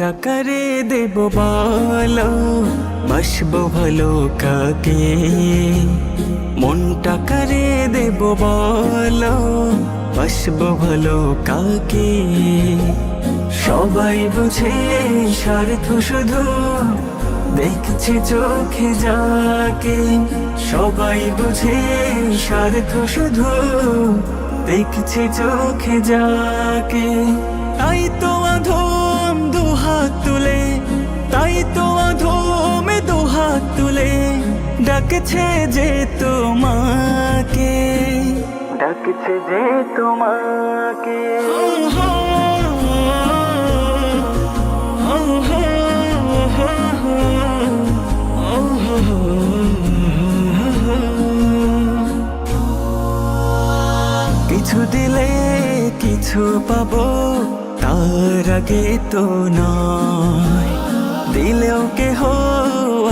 টাকারে দেব বলো, বাসবো ভালো কাকে? মন টাকারে দেব বলো, বাসবো ভালো কাকে? সবাই বুঝে স্বার্থ শুধু, দেখছে চোখে যাকে। সবাই বুঝে স্বার্থ শুধু, দেখছে চোখে যাকে। তাই তো অধম দুহাত তুলে, তাই তো অধম দুহাত তুলে ডাকছে যে তোমাকে, ডাকছে যে তোমাকে। কিছু দিলে কিছু পাবো, তার আগে তো নয়। দিলেও কেহ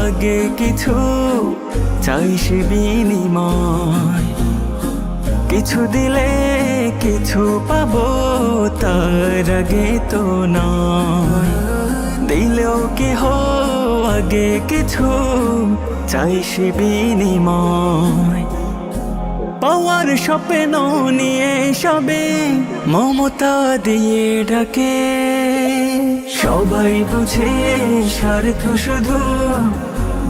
আগে কিছু চাই সে বিনিময়। কিছু দিলে কিছু পাবো, তার আগে তো নয়। দিলেও কেহ আগে কিছু চাই সে বিনিময়। পাওয়ার স্বপ্ন নিয়ে সবে মমতা দিয়ে ডাকে। সবাই বুঝে স্বার্থ শুধু,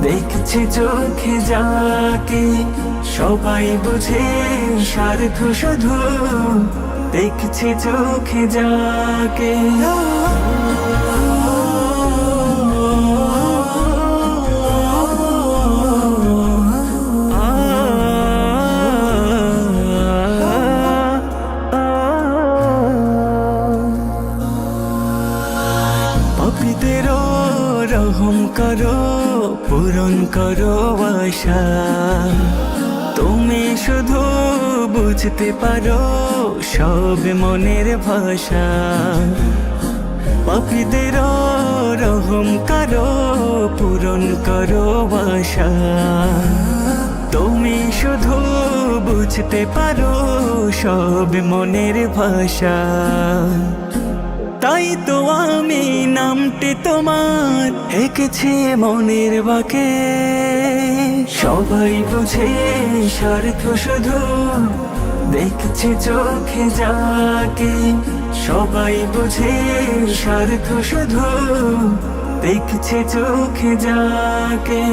দেখছে চোখে যাকে। সবাই বুঝে স্বার্থ শুধু, দেখছে চোখে যাকে। পাপীদেরও রহম করো, পূরণ করো আশা। তুমি শুধু বুঝতে পারো সব মনের ভাষা। পাপীদেরও রহম করো, পূরণ করো আশা। তুমি শুধু বুঝতে পারো সব মনের ভাষা। তাই তো আমি নামটি তোমার এঁকেছি মনের বাঁকে। সবাই বুঝে স্বার্থ শুধু, দেখছে চোখে যাকে। সবাই বুঝে স্বার্থ শুধু, দেখছে চোখে যাকে।